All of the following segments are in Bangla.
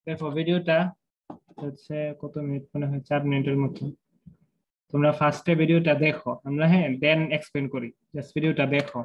দেখো ভিডিওটা হচ্ছে কত মিনিট, মনে হয় 4 মিনিটের মতো। তোমরা ফার্স্টে ভিডিওটা দেখো, আমরা হ্যাঁ দেন এক্সপ্লেন করি। জাস্ট ভিডিওটা দেখো।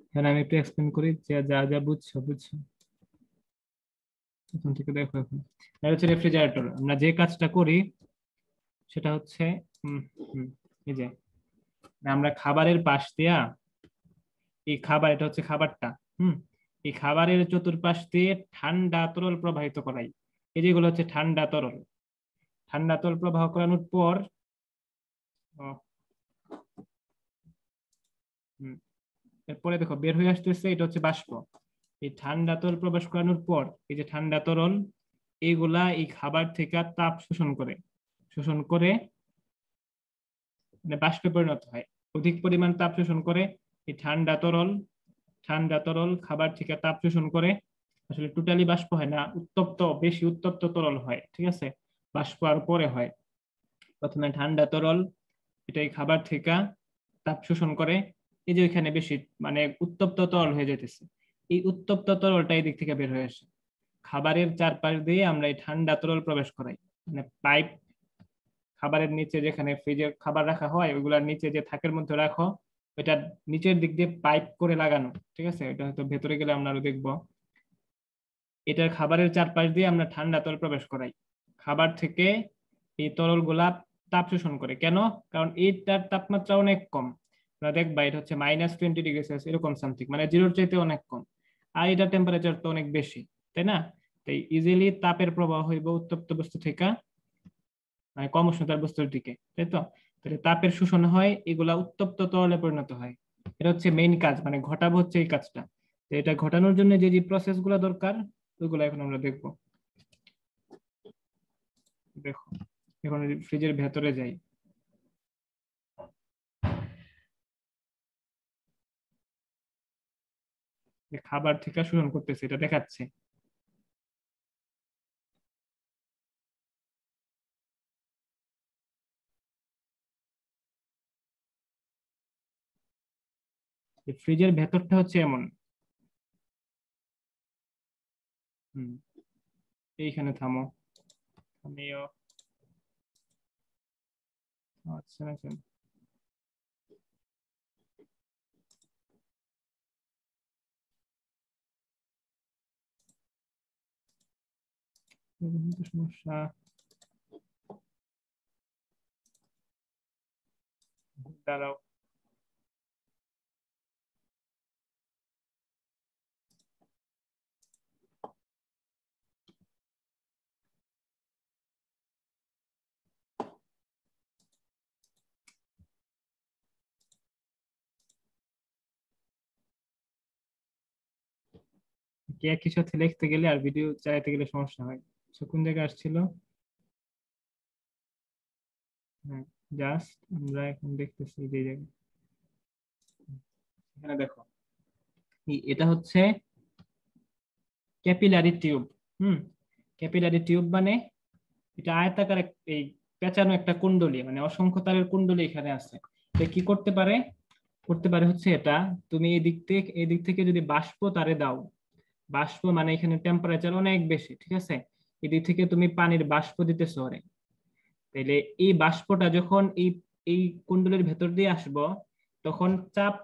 এখানে আমি একটু এক্সপ্লেন করি, যে যা যা বুঝছো বুঝছো। এখন থেকে দেখো। এখন এটা হচ্ছে রেফ্রিজারেটর। আমরা যে কাজটা করি সেটা হচ্ছে হুম হুম এই যে আমরা খাবারের পাশ দিয়া, এই খাবার, এটা হচ্ছে খাবারটা। হুম এই খাবারের চতুর্পাশ দিয়ে ঠান্ডা তরল প্রবাহিত করাই। এই যেগুলো হচ্ছে ঠান্ডা তরল। ঠান্ডা তরল প্রবাহ করানোর পর ও, হুম, এরপরে দেখো বের হয়ে আসতেছে, এটা হচ্ছে বাষ্প। এই ঠান্ডা তরল প্রবেশ করানোর পর এই যে ঠান্ডা তরল, এইগুলা এই খাবার থেকে তাপ শোষণ করে, শোষণ করে মানে বাষ্পে পরিণত হয়। অধিক পরিমাণ তাপ শোষণ করে এই ঠান্ডা তরল। ঠান্ডা তরল খাবার থেকে তাপ শোষণ করে, আসলে টোটালি বাষ্প হয় না, উত্তপ্ত, বেশি উত্তপ্ত তরল হয়, ঠিক আছে। বাষ্প আর পরে হয়। প্রথমে ঠান্ডা তরল, এটা এই খাবার থেকে তাপ শোষণ করে, এই যে ওইখানে বেশি মানে উত্তপ্ত তরল হয়ে যেতেছে। এই উত্তপ্ত তরলটা এই দিক থেকে বের হয়ে আসে। খাবারের চারপাশ দিয়ে আমরা এই ঠান্ডা তরল প্রবেশ করাই। মানে পাইপ, খাবারের নিচে যেখানে ফ্রিজে খাবার রাখা হয় ওইগুলার নিচে যে থাকের মধ্যে রাখো, ওইটা নিচের দিক দিয়ে পাইপ করে লাগানো, ঠিক আছে। এটা হয়তো ভেতরে গেলে আমরা আরো দেখবো। এটার খাবারের চারপাশ দিয়ে আমরা ঠান্ডা তরল প্রবেশ করাই। খাবার থেকে এই তরল গুলা তাপ শোষণ করে কেন? কারণ এইটার তাপমাত্রা অনেক কম। তোমরা দেখবা এটা হচ্ছে -20 ডিগ্রি সেলসিয়াস, এরকম সামথিং, মানে জিরোর চাইতে অনেক কম। আর এটার টেম্পারেচার তো অনেক বেশি, তাই না? তাই ইজিলি তাপের প্রবাহ হইব উত্তপ্ত বস্তু থেকে মানে কম উষ্ণতার বস্তুর দিকে, তাই তো? তাহলে তাপের শোষণ হয়, এগুলা উত্তপ্ত তরলে পরিণত হয়। এটা হচ্ছে মেইন কাজ, মানে ঘটাবো হচ্ছে এই কাজটা। তো এটা ঘটানোর জন্য যে যে প্রসেস গুলো দরকার ওইগুলো এখন আমরা দেখবো। দেখো, এখন ফ্রিজের ভেতরে যাই। খাবার থেকে শোষণ করতেছে এটা দেখাচ্ছে। ফ্রিজের ভেতরটা হচ্ছে এমন। হুম, এইখানে থামো। আমিও আচ্ছা আচ্ছা। সমস্যা, দাঁড়াও। কি এক কিছু সাথে লিখতে গেলে আর ভিডিও চালাতে গেলে সমস্যা হয়। তো কোন জায়গায় আসছিল? হ্যাঁ, জাস্ট আমরা এখন দেখতেছি যে জায়গায়। এখানে দেখো, এটা হচ্ছে ক্যাপিলারি টিউব। হুম, ক্যাপিলারি টিউব মানে এটা আয়তাকার এই পেঁচানো একটা কুণ্ডলী, মানে অসংখ্য তারের কুণ্ডলী এখানে আছে। এটা কি করতে পারে? করতে পারে হচ্ছে এটা, তুমি এই দিক থেকে যদি বাষ্প তারে দাও, বাষ্প মানে এখানে টেম্পারেচার অনেক বেশি, ঠিক আছে? এদিক থেকে তুমি পানির বাষ্প দিতেছো ওরে, তাইলে এই বাষ্পটা যখন এই এই কুণ্ডলীর ভেতর দিয়ে আসবো, তখন চাপ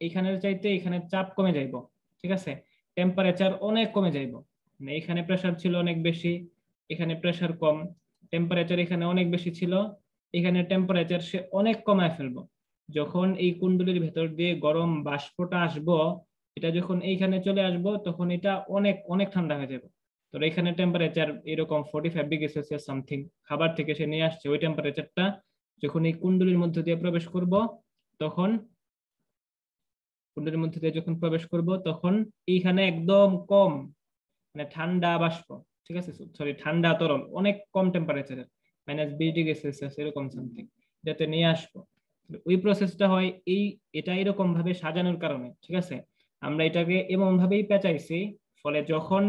এখানের চাইতে এখানে চাপ কমে যাইব, ঠিক আছে? টেম্পারেচার অনেক কমে যাইব। মানে এখানে প্রেসার ছিল অনেক বেশি, এখানে প্রেসার কম। টেম্পারেচার এখানে অনেক বেশি ছিল, এখানে টেম্পারেচার সে অনেক কমায় ফেলবো। যখন এই কুণ্ডলীর ভেতর দিয়ে গরম বাষ্পটা আসবো, এটা যখন এইখানে চলে আসবো, তখন এটা অনেক অনেক ঠান্ডা হয়ে যাবে। তো এখানে টেম্পারেচার এরকম 45 ডিগ্রি সেলসিয়াস সামথিং, খাবার থেকে সে নিয়ে আসছে ওই টেম্পারেচারটা, যখন এই কুণ্ডলীর মধ্যে দিয়ে প্রবেশ করব, তখন কুণ্ডলীর মধ্যে দিয়ে যখন প্রবেশ করব, তখন এইখানে একদম কম, মানে ঠান্ডা বাষ্প, ঠিক আছে, সরি ঠান্ডা তরল অনেক কম টেম্পারেচারের, -20 ডিগ্রি সেলসিয়াস এরকম সামথিং, যাতে নিয়ে আসবো। ওই প্রসেসটা হয় এটা এরকম ভাবে সাজানোর কারণে, ঠিক আছে? আমরা এটাকে এমন ভাবেই পেঁচাইছি, ফলে যখন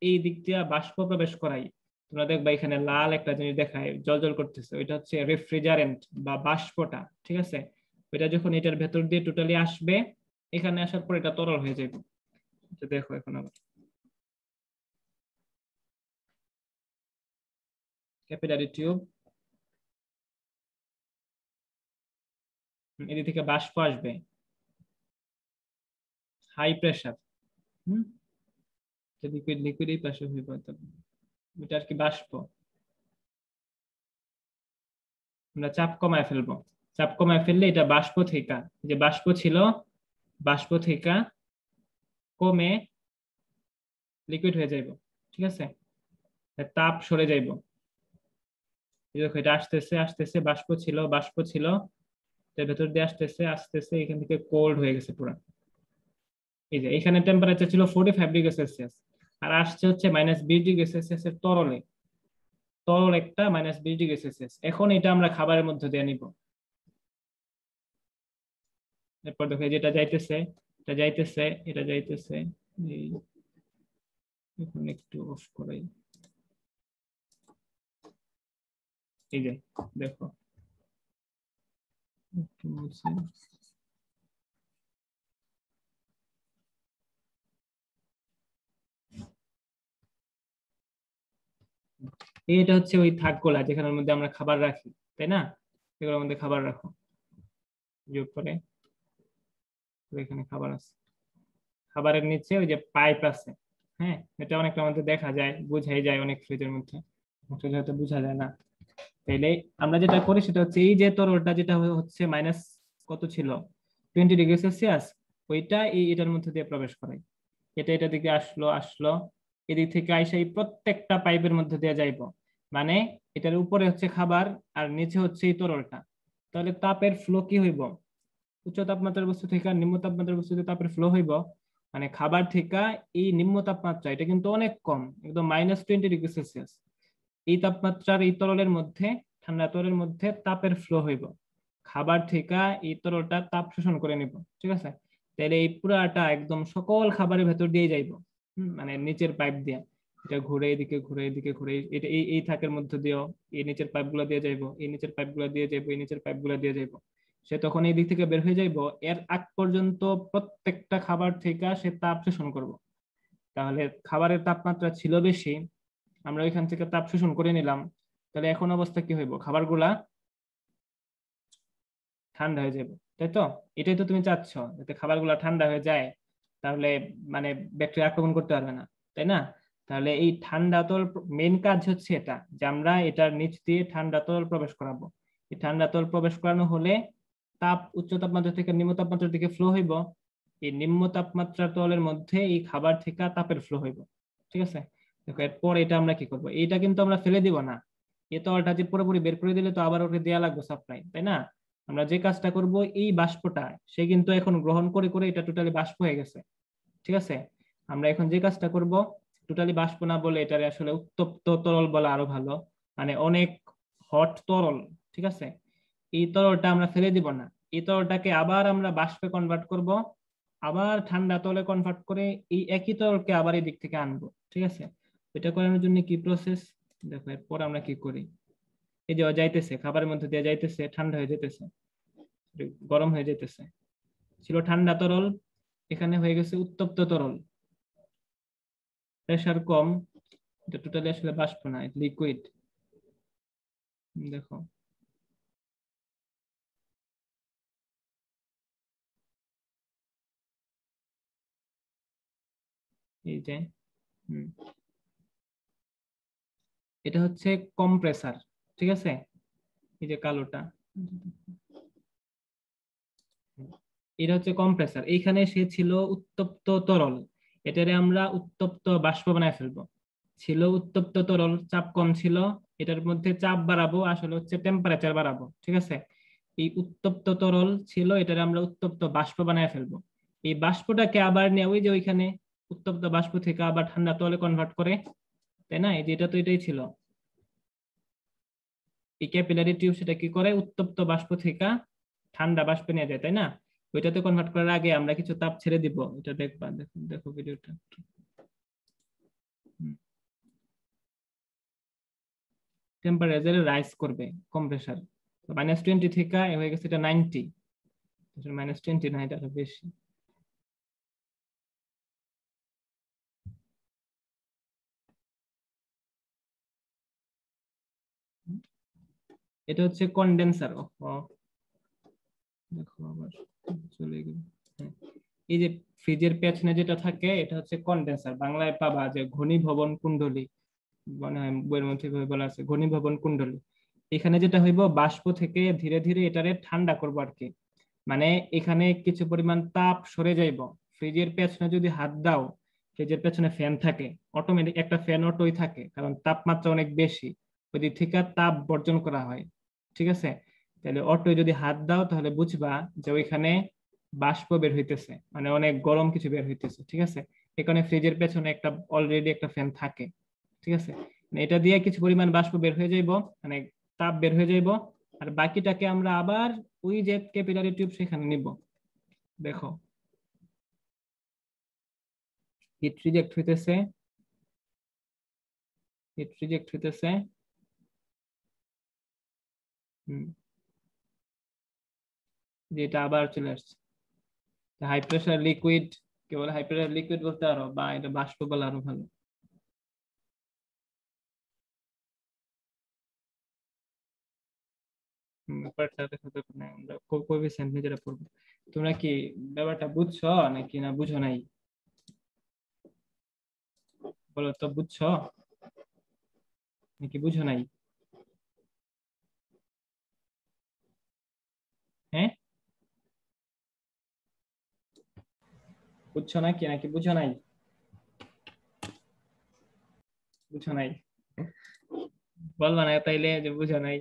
এই দিক দিয়ে বাষ্প প্রবেশ করাই, তোমরা দেখবা এখানে লাল একটা জিনিস দেখায় জল করতেছে, ওইটা হচ্ছে রেফ্রিজারেন্ট বা বাষ্পটা, ঠিক আছে? ওইটা যখন এটার ভেতর দিয়ে টোটালি আসবে, এখানে আসার পর এটা তরল হয়ে যাবে। এটা দেখো এখন আবার ক্যাপিলারি টিউব, এদিক থেকে বাষ্প আসবে, হাই প্রেসার। হুম, লিকুইড লিকুইড এই পাশে হয়ে পড়তে হবে, এটা আর কি বাষ্প। আমরা চাপ কমায় ফেলবো, চাপ কমায় ফেললে এটা বাষ্প থেকে, যে বাষ্প ছিল, বাষ্প থেকে কমে লিকুইড হয়ে যাইব, ঠিক আছে? তাপ সরে যাইব। এই দেখো এটা আসতেছে আসতেছে, বাষ্প ছিল এর ভেতর দিয়ে আসতেছে আসতেছে, এখান থেকে কোল্ড হয়ে গেছে পুরো। এই যে এখানে টেম্পারেচার ছিল 45 ডিগ্রি সেলসিয়াস, আর আসছে হচ্ছে -20 ডিগ্রি সেলসিয়াস এর তরলে, তরল একটা -20 ডিগ্রি সেলসিয়াস। এখন এটা আমরা খাবারের মধ্যে দিয়ে নিব। এরপর দেখো এই যেটা যাইতেছে, এটা যাইতেছে, এটা যাইতেছে। এই এখন একটু অফ করাই। এই যে দেখো, একটু মুছে। এটা হচ্ছে ওই থাকগুলা যেখানের মধ্যে আমরা খাবার রাখি, তাই না? এগুলোর মধ্যে খাবার রাখো, যোগ করে এখানে খাবার আছে, খাবারের নিচে ওই যে পাইপ আছে। হ্যাঁ, এটা অনেকটা মধ্যে দেখা যায়, বোঝাই যায় অনেক ফ্রিজের মধ্যে, আসলে হয়তো বোঝা যায় না। তাইলে আমরা যেটা করি সেটা হচ্ছে এই যে তরলটা যেটা হচ্ছে মাইনাস কত ছিল, 20 ডিগ্রি সেলসিয়াস, ওইটা এটার মধ্যে দিয়ে প্রবেশ করাই। এটা দিকে আসলো আসলো, এদিক থেকে আইসা এই প্রত্যেকটা পাইপের মধ্যে দিয়ে যাইবো। মানে এটার উপরে হচ্ছে খাবার আর নিচে হচ্ছে এই তরলটা, তাহলে তাপের ফ্লো কি হইব? উচ্চ তাপমাত্রার বস্তু থেকে নিম্ন তাপমাত্রার বস্তুতে তাপের ফ্লো হইব, মানে খাবার থেকে এই নিম্ন তাপমাত্রা এটা কিন্তু অনেক কম, একদম -20 ডিগ্রি সেলসিয়াস। এই তাপমাত্রার এই তরলের মধ্যে, ঠান্ডা তরলের মধ্যে তাপের ফ্লো হইব, খাবার থেকে এই তরলটা তাপ শোষণ করে নিব, ঠিক আছে? তাহলে এই পুরাটা একদম সকল খাবারের ভেতর দিয়ে যাইব, মানে নিচের পাইপ দিয়ে, এটা ঘুরে এদিকে ঘুরে এদিকে ঘুরে, এটা এই থাকের মধ্যে দিয়েও এই নিচের পাইপ গুলো দিয়ে যাইবো, এই নিচের পাইপ গুলো দিয়ে যাইবো, এই নিচের পাইপ গুলো দিয়ে যাইবো। সে তখন এই দিক থেকে বের হয়ে যাইবো, এর আগ পর্যন্ত প্রত্যেকটা খাবার থেকে সে তাপ শোষণ করব। তাহলে খাবারের তাপমাত্রা ছিল বেশি, আমরা ওইখান থেকে তাপ শোষণ করে নিলাম, তাহলে এখন অবস্থা কি হইব? খাবারগুলা ঠান্ডা হয়ে যাবে, তাই তো? এটাই তো তুমি চাচ্ছ, যাতে খাবারগুলা ঠান্ডা হয়ে যায়, তাহলে মানে ব্যাকটেরিয়া আক্রমণ করতে পারবে না, তাই না? তাহলে এই ঠান্ডা তরল মেন কাজ হচ্ছে এটা, যে আমরা এটার নিচ দিয়ে ঠান্ডা তরল প্রবেশ করাবো। এই ঠান্ডা তরল প্রবেশ করানো হলে তাপ উচ্চ তাপমাত্রা থেকে নিম্ন তাপমাত্রার দিকে ফ্লো হইব, এই নিম্ন তাপমাত্রার তরলের মধ্যে এই খাবার থেকে তাপের ফ্লো হইব, ঠিক আছে? দেখো এরপর এটা আমরা কি করব, এটা কিন্তু আমরা ফেলে দিব না, এই তরলটা যে পুরোপুরি বের করে দিলে তো আবার ওকে দেয়া লাগবে সাপ্লাই, তাই না? আমরা যে কাজটা করব, এই বাষ্পটা সে কিন্তু এখন গ্রহণ করে করে এটা টোটালি বাষ্প হয়ে গেছে, ঠিক আছে? আমরা এখন যে কাজটা করব, টোটালি বাষ্প না বলে এটারে আসলে উত্তপ্ত তরল বলা আরো ভালো, মানে অনেক হট তরল, ঠিক আছে? এই তরলটা আমরা ফেলে দিব না, এই তরলটাকে আবার আমরা বাষ্পে কনভার্ট করব, আবার ঠান্ডা তরলে কনভার্ট করে এই একই তরলকে আবার এই দিক থেকে আনবো, ঠিক আছে? এটা করানোর জন্য কি প্রসেস, দেখো এরপর আমরা কি করি। এই যে ও যাইতেছে, খাবারের মধ্যে দিয়ে যাইতেছে, ঠান্ডা হয়ে যেতেছে, গরম হয়ে যেতেছে, ছিল ঠান্ডা তরল, এখানে হয়ে গেছে উত্তপ্ত তরল, প্রেসার কম, এটা টোটালি আসলে বাষ্প না, লিকুইড। দেখো এই যে, হুম, এটা হচ্ছে কম্প্রেসার, ঠিক আছে? এই যে কালোটা, এটা হচ্ছে কম্প্রেসার, এইখানে সে ছিল উত্তপ্ত তরল, এটারে আমরা উত্তপ্ত বাষ্প বানায় ফেলবো। ছিল উত্তপ্ত তরল, চাপ কম ছিল, এটার মধ্যে চাপ বাড়াবো, আসলে হচ্ছে টেম্পারেচার বাড়াবো, ঠিক আছে? এই উত্তপ্ত তরল ছিল, এটারে আমরা উত্তপ্ত বাষ্প বানায় ফেলবো। এই বাষ্পটাকে আবার নিয়ে ওই যে ওইখানে উত্তপ্ত বাষ্প থেকে আবার ঠান্ডা তরলে কনভার্ট করে, তাই না? এই যে এটা তো এটাই ছিল, এই ক্যাপিলারি টিউব সেটা কি করে, উত্তপ্ত বাষ্প থেকে ঠান্ডা বাষ্পে নিয়ে যায়, তাই না? ওইটাতে কনভার্ট করার আগে আমরা কিছু তাপ ছেড়ে দিব, এটা দেখবা, দেখো দেখো ভিডিওটা, টেম্পারেচার রাইজ করবে কম্প্রেসার, -20 থেকে হয়ে গেছে এটা 90, -20 না, এটা আরো বেশি। এটা হচ্ছে কন্ডেন্সার, দেখো আবার চলে গেল। হ্যাঁ, এই যে ফ্রিজের পেছনে যেটা থাকে এটা হচ্ছে কন্ডেন্সার, বাংলায় পাবা যে ঘনীভবন কুণ্ডলী, মনে হয় বইয়ের মধ্যে এভাবে বলা আছে, ঘনীভবন কুণ্ডলী। এখানে যেটা হইব, বাষ্প থেকে ধীরে ধীরে এটারে ঠান্ডা করবো আর কি, মানে এখানে কিছু পরিমাণ তাপ সরে যাইব। ফ্রিজের পেছনে যদি হাত দাও, ফ্রিজের পেছনে ফ্যান থাকে, অটোমেটিক একটা ফ্যান অটোই থাকে, কারণ তাপমাত্রা অনেক বেশি, ওই দিক থেকে তাপ বর্জন করা হয়, ঠিক আছে? তাহলে অটোয় যদি হাত দাও তাহলে বুঝবা যে ওইখানে বাষ্প বের হইতেছে, মানে অনেক গরম কিছু বের হইতেছে, ঠিক আছে? এখানে ফ্রিজের পেছনে একটা অলরেডি একটা ফ্যান থাকে, ঠিক আছে? মানে এটা দিয়ে কিছু পরিমাণ বাষ্প বের হয়ে যাইব, মানে তাপ বের হয়ে যাইব, আর বাকিটাকে আমরা আবার ওই যে ক্যাপিলারি টিউব সেখানে নিব। দেখো হিট রিজেক্ট হইতেছে, হিট রিজেক্ট হইতেছে, হুম, যে এটা আবার চলে আসছে। হাই প্রেসার লিকুইড, কেবল হাই প্রেসার লিকুইড বলতে আরো, বা এটা বাষ্প বলা আরো ভালো। ব্যাপারটা দেখো, দেখো না, আমরা কোএফিসিয়েন্ট নিজেরা পড়বো। তোমরা কি ব্যাপারটা বুঝছো নাকি না বুঝো নাই? বলো তো, বুঝছো নাকি বুঝো নাই? হ্যাঁ, বুঝছো নাকি নাকি বুঝো নাই? বুঝো নাই? বলবা না তাইলে যে বুঝা নাই।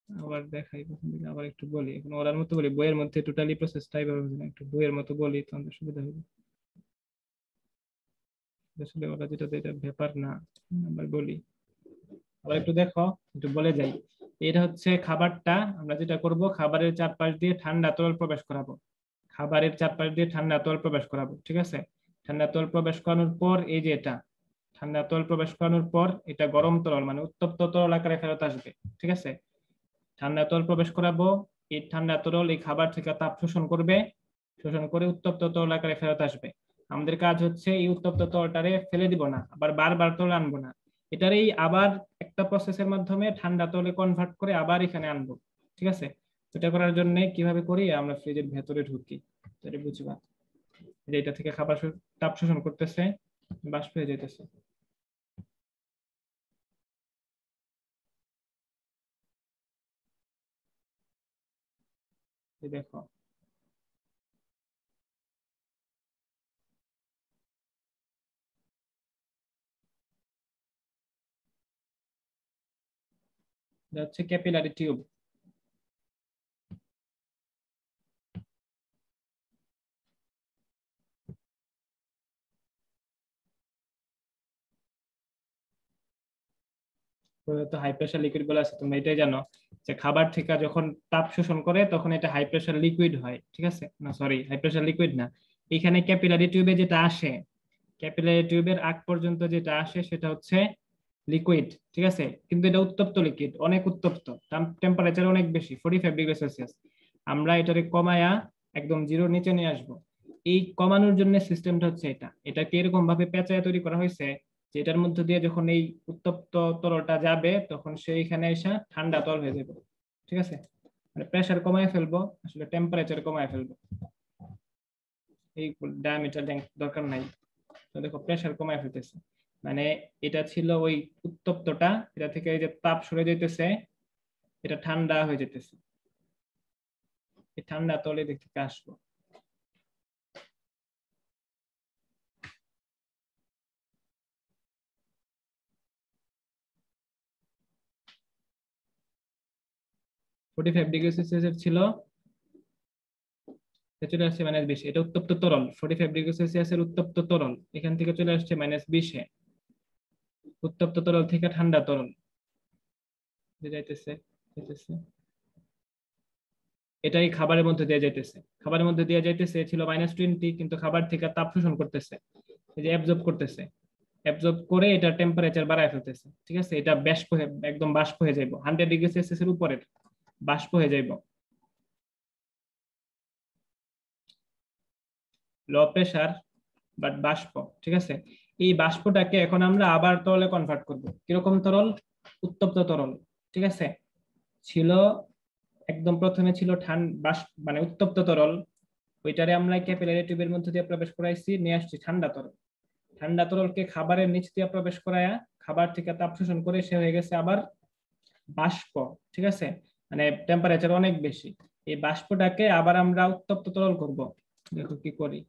আবার দেখাই প্রথম থেকে আবার একটু বলি, এখন ওরার মতো বলি, বইয়ের মধ্যে টোটালি প্রসেসটা এইভাবে বুঝি না, একটু বইয়ের মতো বলি তাহলে সুবিধা হবে। আসলে ওরা যেটা দেয় এটা ব্যাপার না, আবার বলি, আবার একটু দেখো, একটু বলে যাই। এটা হচ্ছে খাবারটা, আমরা যেটা করব খাবারের চারপাশ দিয়ে ঠান্ডা তরল প্রবেশ করাবো। খাবারের চারপাশ দিয়ে ঠান্ডা তরল প্রবেশ করাবো, ঠিক আছে। ঠান্ডা তরল প্রবেশ করানোর পর এই যে এটা, ঠান্ডা তরল প্রবেশ করানোর পর এটা গরম তরল মানে উত্তপ্ত তরল আকারে ফেরত আসবে, ঠিক আছে। ঠান্ডা তরল প্রবেশ করাবো, এই ঠান্ডা তরল এই খাবার থেকে তাপ শোষণ করবে, শোষণ করে উত্তপ্ত তরল আকারে ফেরত আসবে। আমাদের কাজ হচ্ছে এই উত্তপ্ত তরলটারে ফেলে দিব না, আবার বারবার তরল আনবো না, এটারই আবার একটা প্রসেসের মাধ্যমে ঠান্ডা তরলে কনভার্ট করে আবার এখানে আনবো, ঠিক আছে। এটা করার জন্য কিভাবে করি, আমরা ফ্রিজের ভেতরে ঢুকি, তাহলে বুঝবা। যে এটা থেকে খাবার তাপ শোষণ করতেছে, বাষ্প হয়ে যেতেছে। এই দেখো, এটা হচ্ছে ক্যাপিলারি টিউব। তো হাই প্রেশার লিকুইড বলে আছে, তোমরা এটাই জানো যে খাবার থেকে যখন তাপ শোষণ করে তখন এটা হাই প্রেশার লিকুইড হয়, ঠিক আছে। না সরি, হাই প্রেশার লিকুইড না। এখানে ক্যাপিলারি টিউবে যেটা আসে, ক্যাপিলারি টিউবের আগ পর্যন্ত যেটা আসে সেটা হচ্ছে লিকুইড, ঠিক আছে। কিন্তু এটা উত্তপ্ত লিকুইড, অনেক উত্তপ্ত, টেম্পারেচার অনেক বেশি, 45 ডিগ্রি সেলসিয়াস। আমরা এটারে কমায়া একদম জিরোর নিচে নিয়ে আসবো। এই কমানোর জন্য সিস্টেমটা হচ্ছে এটা, এটাকে এরকম ভাবে পেঁচায় তৈরি করা হয়েছে যে এটার মধ্যে দিয়ে যখন এই উত্তপ্ত তরলটা যাবে তখন সেইখানে এসে ঠান্ডা তরল হয়ে যাবে, ঠিক আছে। মানে প্রেসার কমায় ফেলবো, আসলে টেম্পারেচার কমায় ফেলবো। এই ডায়ামিটার দরকার নাই। তো দেখো প্রেসার কমায় ফেলতেছে, মানে এটা ছিল ওই উত্তপ্তটা, এটা থেকে এই যে তাপ সরে যাইতেছে, এটা ঠান্ডা হয়ে যেতেছে, এই ঠান্ডা তলে দিক থেকে আসবো। 45 ডিগ্রি সেলসিয়াস ছিল, চলে আসছে -20, এটা উত্তপ্ত তরল, 45 ডিগ্রি সেলসিয়াস এর উত্তপ্ত তরল এখান থেকে চলে আসছে -20-এ, উত্তপ্ত তরল থেকে ঠান্ডা তরল যাইতেছে, যাইতেছে। এটাই খাবারের মধ্যে দিয়ে যাইতেছে, খাবারের মধ্যে দিয়ে যাইতেছে, ছিল -20, কিন্তু খাবার থেকে তাপ শোষণ করতেছে, এই যে অ্যাবজর্ব করতেছে, অ্যাবজর্ব করে এটা টেম্পারেচার বাড়ায় ফেলতেছে, ঠিক আছে। এটা বাষ্প একদম বাষ্প হয়ে যাইব, 100 ডিগ্রি সেলসিয়াস এর উপরের বাষ্প হয়ে যাইব, লো প্রেসার বাট বাষ্প, ঠিক আছে। এই বাষ্পটাকে এখন আমরা আবার তরলে কনভার্ট করব, কিরকম তরল, উত্তপ্ত তরল, ঠিক আছে। ছিল একদম প্রথমে ছিল বাষ্প মানে উত্তপ্ত তরল, ওইটারে আমরা ক্যাপিলারি টিউবের মধ্যে দিয়ে প্রবেশ করাইছি, নিয়ে আসছি ঠান্ডা তরল। ঠান্ডা তরলকে খাবারের নিচ দিয়ে প্রবেশ করায়া খাবার থেকে তাপ শোষণ করে সে হয়ে গেছে আবার বাষ্প, ঠিক আছে। মানে টেম্পারেচার অনেক বেশি, এই বাষ্পটাকে আবার আমরা উত্তপ্ত তরল করব। দেখো কি করি,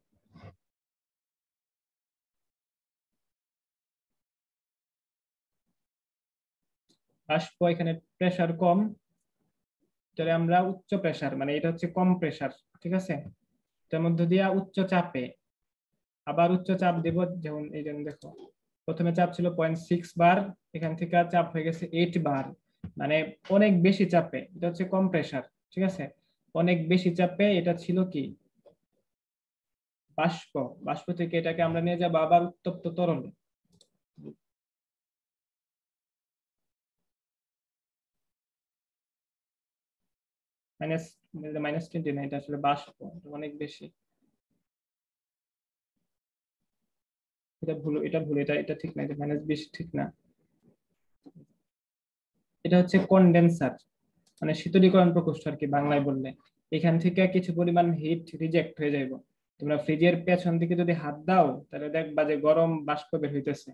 বাষ্প এখানে প্রেসার কম, এটারে আমরা উচ্চ প্রেসার, মানে এটা হচ্ছে কম প্রেসার, ঠিক আছে। এটার মধ্যে দিয়ে উচ্চ চাপে আবার উচ্চ চাপ দেব, যেমন এই যেমন দেখো, প্রথমে চাপ ছিল 0.6 বার, এখান থেকে চাপ হয়ে গেছে 8 বার, মানে অনেক বেশি চাপে, এটা হচ্ছে কম প্রেসার, ঠিক আছে। অনেক বেশি চাপে এটা ছিল কি, বাষ্প। বাষ্প থেকে এটাকে আমরা নিয়ে যাবো আবার উত্তপ্ত তরলে, মাইনাস -20 না, এটা আসলে বাষ্প, এটা অনেক বেশি, এটা ভুল, এটা ভুল, এটা এটা ঠিক না, এটা -20 ঠিক না, এটা হচ্ছে কন্ডেন্সার, মানে শীতলীকরণ প্রকোষ্ঠ আর কি বাংলায় বললে। এখান থেকে কিছু পরিমাণ হিট রিজেক্ট হয়ে যাইব, তোমরা ফ্রিজের পেছন দিকে যদি হাত দাও তাহলে দেখবা যে গরম বাষ্প বের হইতেছে,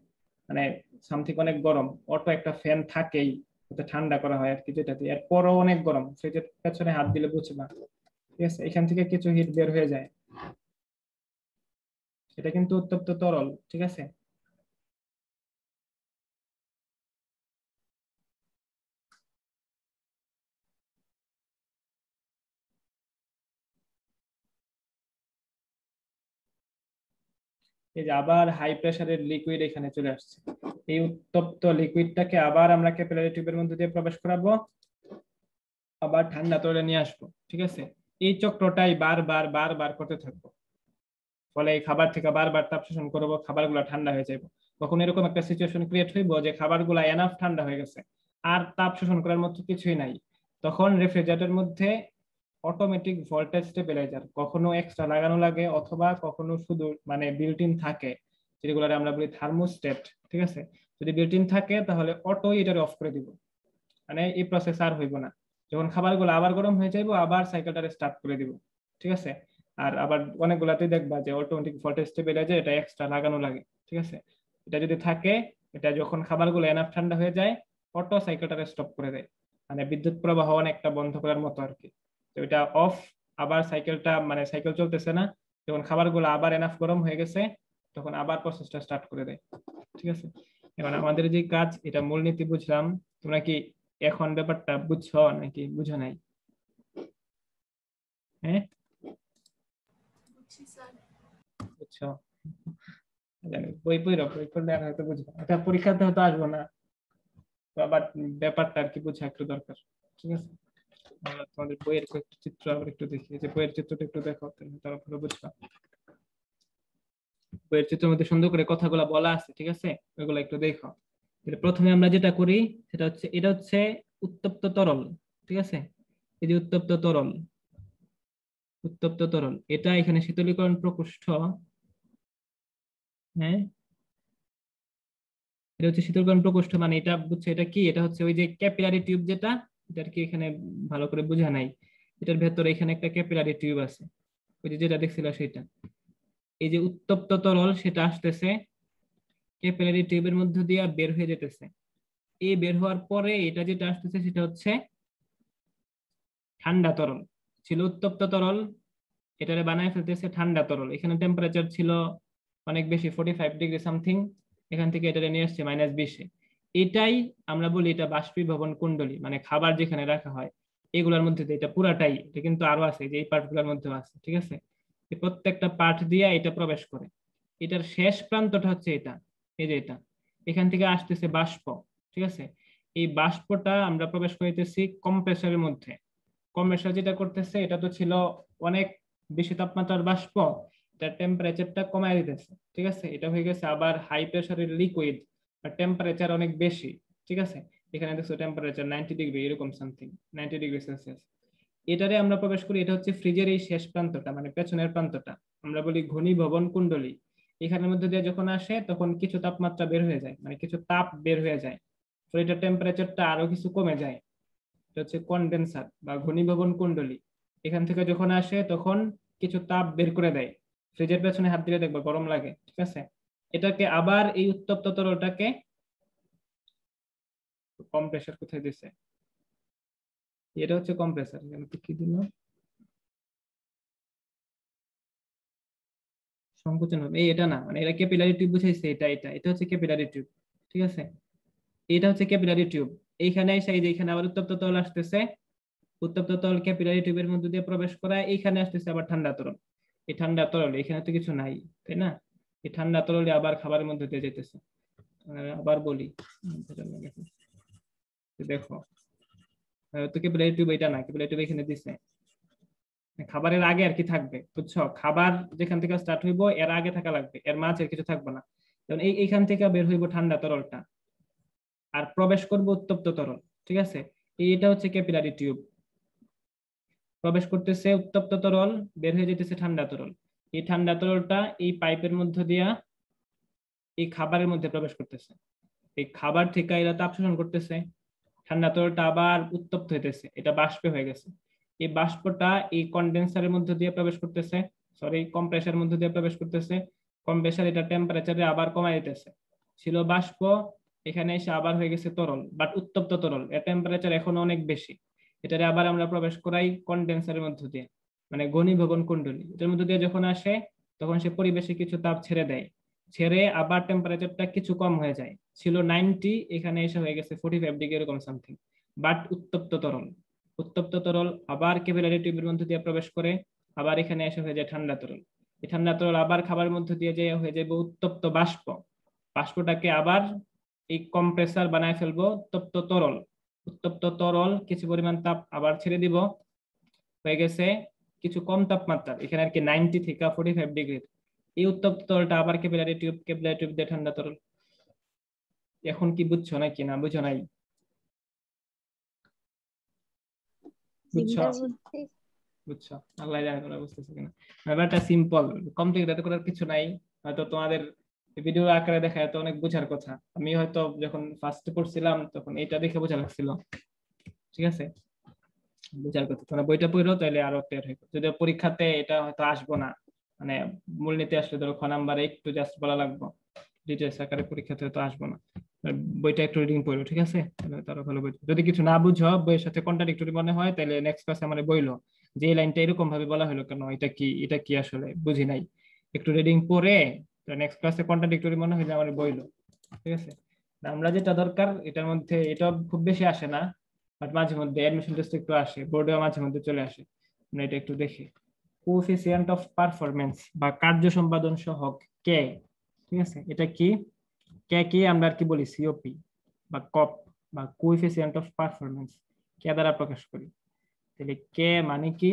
মানে সামথিং অনেক গরম। অটো একটা ফ্যান থাকেই, ওটা ঠান্ডা করা হয় আর কি, যেটাতে এরপরও অনেক গরম, ফ্রিজের পেছনে হাত দিলে বুঝবা, ঠিক আছে। এখান থেকে কিছু হিট বের হয়ে যায়, সেটা কিন্তু উত্তপ্ত তরল, ঠিক আছে। এই যে আবার হাই প্রেসারের লিকুইড এখানে চলে আসছে। এই উত্তপ্ত লিকুইডটাকে আবার আমরা ক্যাপিলারি টিউবের মধ্যে দিয়ে প্রবেশ করাবো, আবার ঠান্ডা তরলে নিয়ে আসবো, ঠিক আছে। এই চক্রটাই বারবার বারবার করতে থাকবো, ফলে এই খাবার থেকে বারবার তাপ শোষণ করবো, খাবারগুলো ঠান্ডা হয়ে যাবে। তখন এরকম একটা সিচুয়েশন ক্রিয়েট হইব যে খাবারগুলো এনাফ ঠান্ডা হয়ে গেছে, আর তাপ শোষণ করার মতো কিছুই নাই। তখন রেফ্রিজারেটরের মধ্যে অটোমেটিক ভোল্টেজ স্টেবিলাইজার কখনো এক্সট্রা লাগানো লাগে, অথবা কখনো শুধু মানে বিল্ট ইন থাকে, যেগুলো আমরা বলি থার্মোস্টেট, ঠিক আছে। যদি বিল্ট ইন থাকে তাহলে অটোই এটা অফ করে দিব, মানে এই প্রসেস আর হইব না। যখন খাবারগুলো আবার গরম হয়ে যাইব আবার সাইকেলটা স্টার্ট করে দিব, ঠিক আছে। আর আবার অনেকগুলাতেই দেখবা যে অটোমেটিক ভোল্টেজ স্টেবিলাইজার এটা এক্সট্রা লাগানো লাগে, ঠিক আছে। এটা যদি থাকে, এটা যখন খাবারগুলো এনাফ ঠান্ডা হয়ে যায় অটো সাইকেলটা স্টপ করে দেয়, মানে বিদ্যুৎ প্রবাহ অনেকটা বন্ধ করার মতো আর কি। তো এটা অফ, আবার সাইকেলটা মানে সাইকেল চলতেছে না, যখন খাবারগুলো আবার এনাফ গরম হয়ে গেছে তখন আবার প্রসেসটা স্টার্ট করে দেয়, ঠিক আছে। এবার আমাদের যে কাজ, এটা মূলনীতি বুঝলাম। তোমরা কি এখন ব্যাপারটা বুঝছো নাকি বুঝো নাই? হ্যাঁ, বুঝছো? জানি বই পড়ো, বই পড়লে আর হয়তো বুঝবো, এটা পরীক্ষাতে হয়তো আসবো না, তো আবার ব্যাপারটা আর কি বোঝা একটু দরকার, ঠিক আছে। আমরা তোমাদের বইয়ের কয়েকটা চিত্র আবার একটু দেখি, যে বইয়ের চিত্রটা একটু দেখো, তারপরে বুঝবা। বইয়ের চিত্রের মধ্যে সুন্দর করে কথাগুলো বলা আছে, ঠিক আছে, ওইগুলো একটু দেখো। তাহলে প্রথমে আমরা যেটা করি সেটা হচ্ছে, এটা হচ্ছে উত্তপ্ত তরল, ঠিক আছে। এই যে উত্তপ্ত তরল, উত্তপ্ত তরল এটা এখানে শীতলীকরণ প্রকোষ্ঠ, হ্যাঁ, এটা হচ্ছে শীতলীকরণ প্রকোষ্ঠ, মানে এটা বুঝছে এটা কি, এটা হচ্ছে ওই যে ক্যাপিলারি টিউব যেটা, এটা আর কি এখানে ভালো করে বোঝা নাই। এটার ভেতরে এখানে একটা ক্যাপিলারি টিউব আছে, ওই যে যেটা দেখছিল সেটা। এই যে উত্তপ্ত তরল সেটা আসতেছে ক্যাপিলারি টিউবের মধ্য দিয়ে বের হয়ে যেতেছে। এই বের হওয়ার পরে এটা যেটা আসতেছে সেটা হচ্ছে ঠান্ডা তরল। ছিল উত্তপ্ত তরল, এটারে বানায় ফেলতেছে ঠান্ডা তরল। এখানে টেম্পারেচার ছিল অনেক বেশি, 45 ডিগ্রি সামথিং, এখান থেকে এটা নিয়ে আসছে -20-এ। এটাই আমরা বলি এটা বাষ্পীভবন কুণ্ডলী, মানে খাবার যেখানে রাখা হয় এগুলোর মধ্যে দিয়ে, এটা পুরাটাই, এটা কিন্তু আরো আছে, যে এই পার্ট গুলোর মধ্যেও আছে, ঠিক আছে। এই প্রত্যেকটা পার্ট দিয়ে এটা প্রবেশ করে। এটার শেষ প্রান্তটা হচ্ছে এটা, এই যে এটা, এখান থেকে আসতেছে বাষ্প, ঠিক আছে। এই বাষ্পটা আমরা প্রবেশ করিতেছি কম্প্রেসরের মধ্যে। কম্প্রেসর যেটা করতেছে, এটা তো ছিল অনেক বেশি তাপমাত্রার বাষ্প, তার টেম্পারেচারটা কমায় দিতেছে, ঠিক আছে। এটা হয়ে গেছে আবার হাই প্রেসারের লিকুইড, আর টেম্পারেচার অনেক বেশি, ঠিক আছে। এখানে দেখছো টেম্পারেচার 90 ডিগ্রি এরকম সামথিং, 90 ডিগ্রি সেলসিয়াস। এটারে আমরা প্রবেশ করি, এটা হচ্ছে ফ্রিজের এই শেষ প্রান্তটা, মানে পেছনের প্রান্তটা, আমরা বলি ঘনীভবন কুণ্ডলী। এখানের মধ্যে দিয়ে যখন আসে তখন কিছু তাপমাত্রা বের হয়ে যায়, মানে কিছু তাপ বের হয়ে যায়, তো এটা টেম্পারেচারটা আরো কিছু কমে যায়। এটা হচ্ছে কন্ডেন্সার বা ঘনীভবন কুণ্ডলী। এখান থেকে যখন আসে তখন কিছু তাপ বের করে দেয়। ফ্রিজের পেছনে হাত দিলে দেখবে গরম লাগে, ঠিক আছে। এটাকে আবার এই উত্তপ্ত তরলটাকে, কম্প্রেসার কোথায় দিছে, এটা হচ্ছে কম্প্রেসার, এখানে তো কি দিল, সংকোচন হবে, এই এটা না, মানে এটা ক্যাপিলারি টিউব বুঝাইছে, এটা এটা এটা হচ্ছে ক্যাপিলারি টিউব, ঠিক আছে। এটা হচ্ছে ক্যাপিলারি টিউব। এইখানে এসে এই যে এখানে আবার উত্তপ্ত তরল আসতেছে, উত্তপ্ত তরল ক্যাপিলারি টিউবের মধ্যে দিয়ে প্রবেশ করায় এইখানে আসতেছে আবার ঠান্ডা তরল। এই ঠান্ডা তরল এখানে তো কিছু নাই, তাই না। এই ঠান্ডা তরলে আবার খাবারের মধ্যে দিয়ে যেতেছে। আবার বলি, দেখো, তো ক্যাপিলারি টিউব এটা না, ক্যাপিলারি টিউব এখানে দিছে। খাবারের আগে আর কি থাকবে, বুঝছো, খাবার যেখান থেকে স্টার্ট হইব এর আগে থাকা লাগবে, এর মাঝে কিছু থাকবে না। যেমন এইখান থেকে বের হইব ঠান্ডা তরলটা, আর প্রবেশ করবো উত্তপ্ত তরল, ঠিক আছে। এটা হচ্ছে ক্যাপিলারি টিউব, প্রবেশ করতেছে উত্তপ্ত তরল, বের হয়ে যেতেছে ঠান্ডা তরল। এই ঠান্ডা তরলটা এই পাইপের মধ্য দিয়া এই খাবারের মধ্যে প্রবেশ করতেছে। এই খাবার থেকে এরা তাপ শোষণ করতেছে, ঠান্ডা তরলটা আবার উত্তপ্ত হইতেছে, এটা বাষ্পে হয়ে গেছে। এই বাষ্পটা এই কন্ডেন্সারের মধ্যে দিয়ে প্রবেশ করতেছে, সরি কম্প্রেসারের মধ্যে দিয়ে প্রবেশ করতেছে। কম্প্রেসার এটা টেম্পারেচারে আবার কমায় দিতেছে, ছিল বাষ্প, এখানে এসে আবার হয়ে গেছে তরল, বাট উত্তপ্ত তরল, এর টেম্পারেচার এখন অনেক বেশি। এটারে আবার আমরা প্রবেশ করাই কন্ডেন্সারের মধ্যে দিয়ে, মানে ঘনীভবন কুণ্ডলী, এটার মধ্যে দিয়ে যখন আসে তখন সে পরিবেশে কিছু তাপ ছেড়ে দেয়, ছেড়ে আবার টেম্পারেচারটা কিছু কম হয়ে যায়, ছিল 90, এখানে এসে হয়ে গেছে 45 ডিগ্রি এরকম সামথিং। বাট উত্তপ্ত তরল আবার ক্যাপিলারি টিউবের মধ্যে দিয়ে প্রবেশ করে, আবার এখানে এসে হয়ে যায় ঠান্ডা তরল। এই ঠান্ডা তরল আবার খাবারের মধ্যে দিয়ে যায় হয়ে যাবে উত্তপ্ত বাষ্প। বাষ্পটাকে আবার এই কম্প্রেসার বানায় ফেলবো উত্তপ্ত তরল কিছু পরিমাণ তাপ আবার ছেড়ে দিব, হয়ে গেছে কিছু কম তাপমাত্রা, এখানে আর কি 90 থেকে 45 ডিগ্রি। এই উত্তপ্ত তরলটা আবার ক্যাপিলারি টিউব দিয়ে ঠান্ডা তরল। এখন কি বুঝছো নাকি না বুঝো নাই? বুঝছো? বুঝছো? আল্লাহ জানে তোমরা বুঝতেছো কিনা। ব্যাপারটা সিম্পল, কমপ্লিকেটেড করার কিছু নাই। হয়তো তোমাদের ভিডিও আকারে দেখা তো অনেক বোঝার কথা, আমি হয়তো যখন ফার্স্ট পড়ছিলাম তখন এটা দেখে বোঝা লাগছিল। ঠিক আছে, বোঝার কথা, তোমরা বইটা পড়ো তাহলে আরো ক্লিয়ার হবে। যদিও পরীক্ষাতে এটা হয়তো আসবো না, মানে মূলনীতি আসলে ধরো খ নাম্বারে একটু জাস্ট বলা লাগবে, ডিটেলস আকারে পরীক্ষাতে হয়তো আসবো না। বইটা একটু রিডিং পড়ো, ঠিক আছে? তাহলে তারও ভালো বুঝবে। যদি কিছু না বুঝো, বইয়ের সাথে কন্ট্রাডিক্টরি মনে হয়, তাহলে নেক্সট ক্লাসে আমার বইলো যে এই লাইনটা এরকম ভাবে বলা হলো কেন, এটা কি আসলে বুঝি নাই, একটু রিডিং পড়ে নেক্সট ক্লাসে কন্ট্রাডিক্টরি মনে হলে আমার বইলো। ঠিক আছে, আমরা যেটা দরকার এটার মধ্যে, এটা খুব বেশি আসে না, বাট মাঝে মধ্যে অ্যাডমিশন টেস্ট একটু আসে, বোর্ডেও মাঝে মধ্যে চলে আসে, আমরা এটা একটু দেখি। কোএফিসিয়েন্ট অফ পারফরম্যান্স বা কার্য সম্পাদন সহগ কে, ঠিক আছে, এটা কি? কে কি আমরা আর কি বলি সিওপি বা কপ বা কোএফিসিয়েন্ট অফ পারফরম্যান্স, কে দ্বারা প্রকাশ করি। তাহলে কে মানে কি?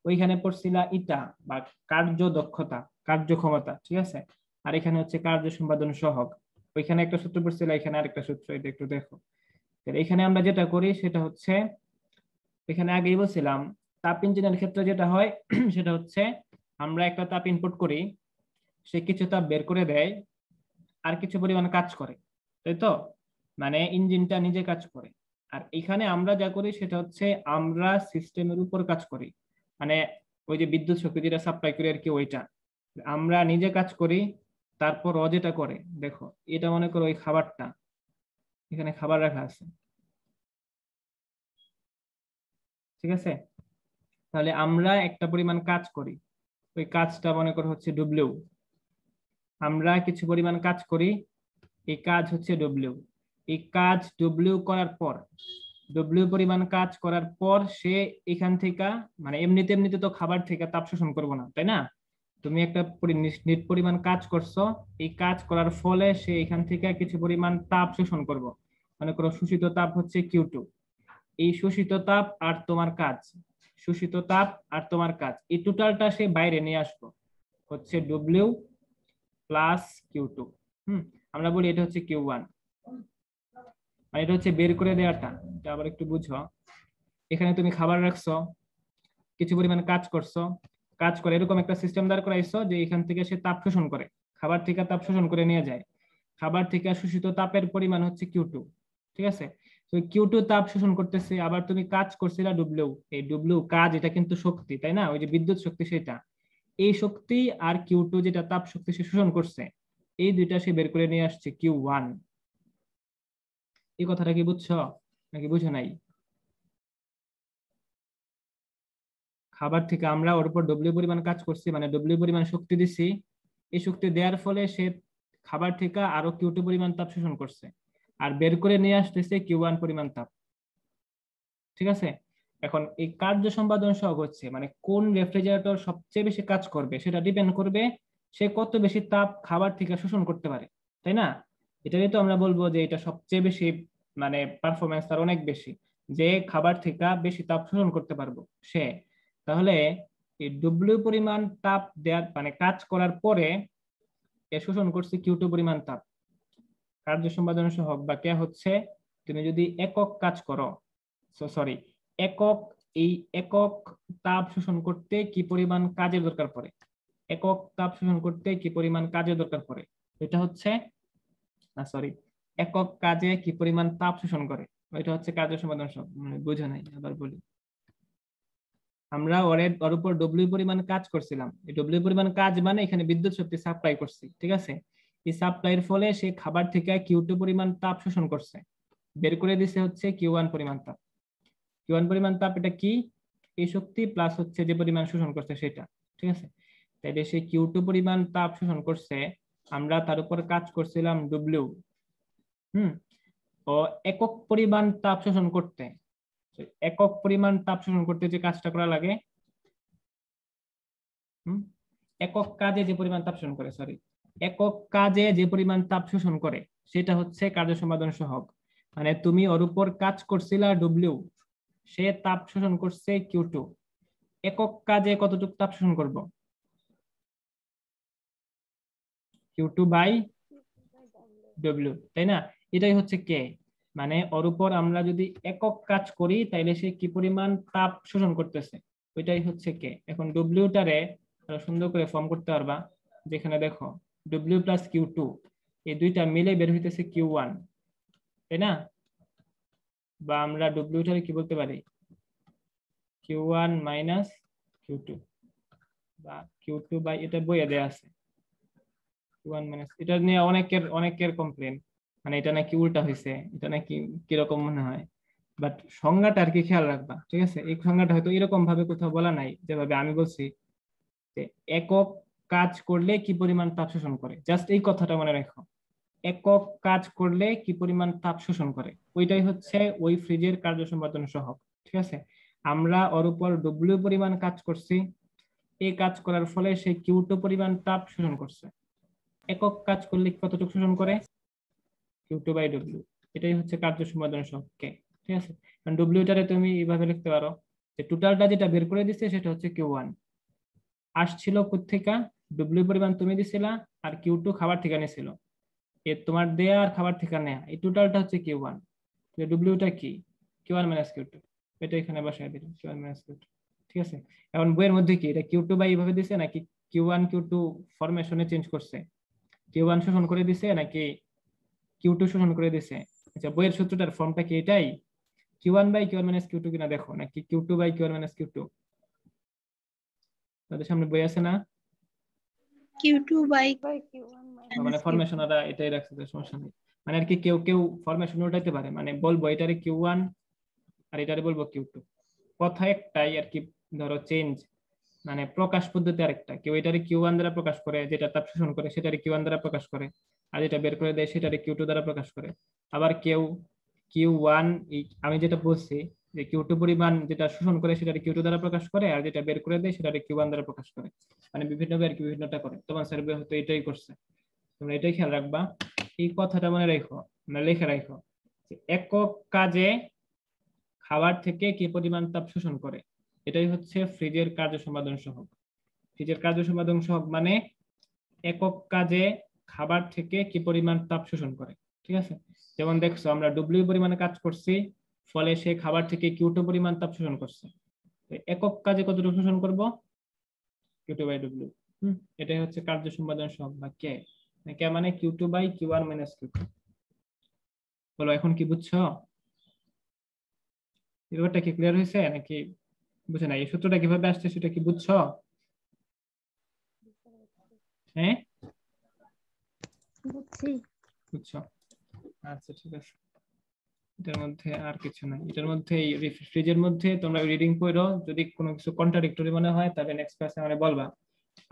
ওইখানে পড়ছিলা ইটা বা কার্য দক্ষতা, কার্যক্ষমতা, ঠিক আছে? আর এখানে হচ্ছে কার্য সম্পাদন সহগ, ওইখানে একটা সূত্র পড়ছিল, এখানে আরেকটা সূত্র, এটা একটু দেখো। এখানে আমরা যেটা করি সেটা হচ্ছে, এখানে আগেই বলছিলাম তাপ ইঞ্জিনের ক্ষেত্রে যেটা হয় সেটা হচ্ছে আমরা একটা তাপ ইনপুট করি, সে কিছু তাপ বের করে দেয় আর কিছু পরিমাণ কাজ করে, তাই তো? মানে ইঞ্জিনটা নিজে কাজ করে। আর এখানে আমরা যা করি সেটা হচ্ছে আমরা সিস্টেমের উপর কাজ করি, মানে ওই যে বিদ্যুৎ শক্তি যেটা সাপ্লাই করি আর কি, ওইটা আমরা নিজে কাজ করি। তারপর ও যেটা করে দেখো, এটা মনে করো ওই খাবারটা, এখানে খাবার রাখা আছে, ঠিক আছে? তাহলে আমরা একটা পরিমাণ কাজ করি, ওই কাজটা মনে করো হচ্ছে ডব্লিউ, আমরা কিছু পরিমাণ কাজ করি, এই কাজ হচ্ছে ডব্লিউ। এই কাজ ডব্লিউ করার পর, ডব্লিউ পরিমাণ কাজ করার পর সে এখান থেকে, মানে এমনিতে তো খাবার থেকে তাপ শোষণ করবো না, তাই না? তুমি একটা নিট পরিমাণ কাজ করছো, এই কাজ করার ফলে সে এখান থেকে কিছু পরিমাণ তাপ শোষণ করবো, মনে করো শোষিত তাপ হচ্ছে Q2। এই শোষিত তাপ আর তোমার কাজ, শোষিত তাপ আর তোমার কাজ, এই টোটালটা সে বাইরে নিয়ে আসবো, হচ্ছে ডব্লিউ প্লাস Q2। আমরা বলি এটা হচ্ছে Q1, মানে এটা হচ্ছে বের করে দেওয়াটা। এটা আবার একটু বুঝো, এখানে তুমি খাবার রাখছো, কিছু পরিমাণ কাজ করছো, কাজ করে এরকম একটা সিস্টেম দাঁড় করাইছো যে এখান থেকে সে তাপ শোষণ করে, খাবার থেকে তাপ শোষণ করে নিয়ে যায়, খাবার থেকে শোষিত তাপের পরিমাণ হচ্ছে Q2, ঠিক আছে? তো Q2 তাপ শোষণ করতেছে, আবার তুমি কাজ করছিলা ডব্লিউ, এই ডব্লিউ কাজ, এটা কিন্তু শক্তি, তাই না? ওই যে বিদ্যুৎ শক্তি সেটা, এই শক্তি আর Q2 যেটা তাপ শক্তি সে শোষণ করছে, এই দুইটা সে বের করে নিয়ে আসছে Q1। এই কথাটা কি বুঝছো নাকি বুঝো নাই? খাবার থেকে আমরা ওর উপর ডব্লিউ পরিমাণ কাজ করছি, মানে ডব্লিউ পরিমাণ শক্তি দিছি, এই শক্তি দেওয়ার ফলে সে খাবার থেকে আরো Q2 পরিমাণ তাপ শোষণ করছে, আর বের করে নিয়ে আসতেছে Q1 পরিমাণ তাপ, ঠিক আছে? এখন এই কার্য সম্পাদন সহগ হচ্ছে মানে কোন রেফ্রিজারেটর সবচেয়ে বেশি কাজ করবে সেটা ডিপেন্ড করবে সে কত বেশি তাপ খাবার থেকে শোষণ করতে পারে, তাই না? এটাই তো আমরা বলবো যে এটা সবচেয়ে বেশি, মানে পারফরমেন্স তার অনেক বেশি, যে খাবার থেকে বেশি তাপ শোষণ করতে পারবো সে। তাহলে এই ডব্লিউ পরিমাণ তাপ দেওয়ার মানে কাজ করার পরে এ শোষণ করছে Q2 পরিমাণ তাপ, কার্য সম্পাদন সহগ বা কে হচ্ছে, তুমি যদি একক কাজ করো, সরি, একক, এই একক তাপ শোষণ করতে কি পরিমাণ কাজের দরকার পড়ে, একক তাপ শোষণ করতে কি পরিমাণ কাজের দরকার পড়ে, এটা হচ্ছে, সরি, একক কাজে কি পরিমাণ তাপ শোষণ করে, এটা হচ্ছে কার্য সম্পাদন সহগ। বুঝো নাই, আবার বলি। আমরা ওর উপর ডব্লিউ পরিমাণ কাজ করছিলাম, এই ডব্লিউ পরিমাণ কাজ মানে এখানে বিদ্যুৎ শক্তি সাপ্লাই করছি, ঠিক আছে? এই সাপ্লাইয়ের ফলে সে খাবার থেকে Q2 পরিমাণ তাপ শোষণ করছে, বের করে দিছে হচ্ছে Q1 পরিমাণ তাপ। Q1 পরিমাণ তাপ এটা কি? এই শক্তি প্লাস হচ্ছে যে পরিমাণ শোষণ করছে সেটা, ঠিক আছে? তাইলে সে Q2 পরিমাণ তাপ শোষণ করছে, আমরা তার উপর কাজ করছিলাম W। তো একক পরিমাণ তাপ শোষণ করতে, একক পরিমাণ তাপ শোষণ করতে যে কাজটা করা লাগে, একক কাজে যে পরিমাণ তাপ শোষণ করে, সরি, একক কাজে যে পরিমাণ তাপ শোষণ করে সেটা হচ্ছে কার্য সম্পাদন সহগ। মানে তুমি ওর উপর কাজ করছিলা W, সে তাপ শোষণ করছে Q2, একক কাজে কতটুকু তাপ শোষণ করব? Q2 বাই W, তাই না? এটাই হচ্ছে কে, মানে ওর উপর আমরা যদি একক কাজ করি তাইলে সে কি পরিমাণ তাপ শোষণ করতেছে, ওইটাই হচ্ছে কে। এখন ডব্লিউটারে সুন্দর করে ফর্ম করতে পারবা, যেখানে দেখো W প্লাস Q2 এই দুইটা মিলে বের হইতেছে Q1, তাই না? বা আমরা ডব্লিউটারে কি বলতে পারি, Q1 মাইনাস Q2, বা Q2 বাই, এটা বইয়ে দেয়া আছে Q1 মাইনাস, এটা নিয়ে অনেকের কমপ্লেন, মানে এটা নাকি উল্টা হয়েছে, এটা নাকি কিরকম মনে হয়, বাট সংজ্ঞাটা আর কি খেয়াল রাখবা, ঠিক আছে? এই সংজ্ঞাটা হয়তো এরকম ভাবে কোথাও বলা নাই যেভাবে আমি বলছি, যে একক কাজ করলে কি পরিমাণ তাপ শোষণ করে, জাস্ট এই কথাটা মনে রাখো, একক কাজ করলে কি পরিমাণ তাপ শোষণ করে, ওইটাই হচ্ছে ওই ফ্রিজের কার্য সম্পাদন সহগ, ঠিক আছে? আমরা ওর উপর W পরিমাণ কাজ করছি, এই কাজ করার ফলে সে Q2 পরিমাণ তাপ শোষণ করছে, একক কাজ করলে কতটুকু শোষণ করে, Q2 বাই W, এটাই হচ্ছে কার্য সম্পাদন সহগ কে, ঠিক আছে? কারণ ডব্লিউটারে তুমি এইভাবে লিখতে পারো যে টোটালটা যেটা বের করে দিচ্ছে সেটা হচ্ছে Q1, আসছিল কোত্থেকে, W পরিমাণ তুমি দিছিলা, আর Q2 খাবার থেকে নিছিল, এ তোমার দেয়া আর খাবার থেকে নেয়া, এই টোটালটা হচ্ছে Q1, ডব্লিউটা কি, Q1 মাইনাস Q2, এটা এখানে বসায় দিলাম Q1 মাইনাস Q2, ঠিক আছে? এখন বইয়ের মধ্যে কি এটা Q2 বাই এইভাবে দিছে, নাকি Q1 Q2 ফরমেশনে চেঞ্জ করছে, Q1 শোষণ করে দিছে নাকি Q2 শোষণ করে দিছে? আচ্ছা, বইয়ের সূত্রটার ফর্মটা কি এটাই, Q1 by Q1 minus Q2 কিনা দেখো, নাকি Q2 by Q1 minus Q2? তাদের সামনে বই আছে না? Q2 by Q1 মানে minus ফরমেশন Q2. ওরা এটাই রাখছে, তো সমস্যা নেই। মানে আর কি কেউ কেউ ফরমেশন উল্টাইতে পারে, মানে বলবো এটারে Q1 আর এটারে বলবো Q2, কথা একটাই আর কি, ধরো চেঞ্জ, মানে প্রকাশ পদ্ধতি আরেকটা, কেউ এটারে Q1 দ্বারা প্রকাশ করে, যেটা তাপ শোষণ করে সেটারে Q1 দ্বারা প্রকাশ করে, আর যেটা বের করে দেয় সেটারে Q2 দ্বারা প্রকাশ করে। আবার কেউ Q1, আমি যেটা বলছি যে Q2 পরিমাণ যেটা শোষণ করে সেটারে Q2 দ্বারা প্রকাশ করে, আর যেটা বের করে দেয় সেটারে Q1 দ্বারা প্রকাশ করে, মানে বিভিন্ন আর কি বিভিন্নটা করে। তোমার স্যার হয়তো এটাই করছে, তোমরা এটাই খেয়াল রাখবা, এই কথাটা মনে রাখো, মানে লিখে রাখো, যে একক কাজে খাবার থেকে কি পরিমাণ তাপ শোষণ করে, এটাই হচ্ছে ফ্রিজের কার্য সম্পাদন সহগ। ফ্রিজের কার্য সম্পাদন সহগ মানে একক কাজে খাবার থেকে কি পরিমাণ তাপ শোষণ করে, ঠিক আছে? যেমন দেখছো আমরা W পরিমাণে কাজ করছি, ফলে সে খাবার থেকে Q2 পরিমাণ তাপ শোষণ করছে, একক কাজে কতটুকু শোষণ করব, Q2 বাই W। এটাই হচ্ছে কার্য সম্পাদন সহগ বা কে, কে মানে Q2 by Q1 minus Q2। বলো এখন কি বুঝছো, এই ব্যাপারটা কি ক্লিয়ার হয়েছে নাকি বুঝে নাই? এই সূত্রটা কিভাবে আসছে সেটা কি বুঝছো? হ্যাঁ, বুঝছি। বুঝছো, আচ্ছা ঠিক আছে। এটার মধ্যে আর কিছু নাই, এটার মধ্যে ফ্রিজের মধ্যে তোমরা রিডিং পড়ো, যদি কোনো কিছু কন্ট্রাডিক্টরি মনে হয় তাহলে নেক্সট ক্লাসে আমাকে বলবা।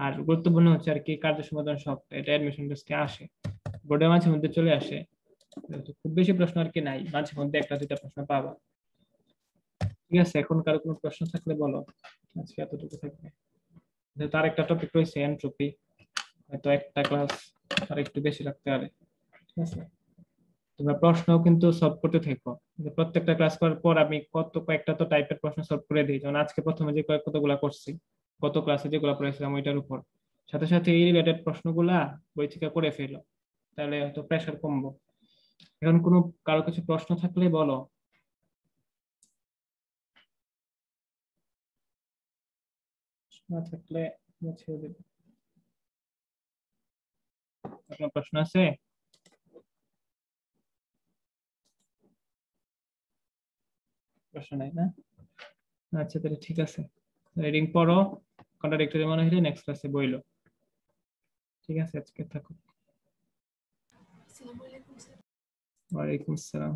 আর গুরুত্বপূর্ণ হচ্ছে আর কি কার্য সমাধান সব, এটা অ্যাডমিশন টেস্টে আসে, বোর্ডে মাঝে মধ্যে চলে আসে, তো খুব বেশি প্রশ্ন আর কি নাই, মাঝে মধ্যে একটা দুইটা প্রশ্ন পাবা। ঠিক আছে, এখন কারো কোনো প্রশ্ন থাকলে বলো, আজকে এতটুকু থাকবে। তার একটা টপিক রয়েছে এন্ট্রপি, হয়তো একটা ক্লাস আর একটু বেশি রাখতে হবে, ঠিক আছে? তোমরা প্রশ্ন কিন্তু সলভ করতে থাকো, যে প্রত্যেকটা ক্লাস করার পর আমি কয়েকটা তো টাইপের প্রশ্ন সলভ করে দিই, যেমন আজকে প্রথমে যে কতগুলা করছি, গত ক্লাসে যেগুলো পড়েছিলাম ওইটার উপর, সাথে সাথে এই রিলেটেড প্রশ্নগুলা বই থেকে করে ফেলো, তাহলে হয়তো প্রেশার কমবো। এখন কোনো কারো কিছু প্রশ্ন থাকলে বলো, না থাকলে ছেড়ে দেবো। আপনার প্রশ্ন আছে? প্রশ্ন নাই না? আচ্ছা তাহলে ঠিক আছে, রিডিং পড়ো, কন্ট্রাডিক্টরি মনে হলে নেক্সট ক্লাসে বইলো। ঠিক আছে, আজকে থাকো। ওয়ালাইকুম আসসালাম।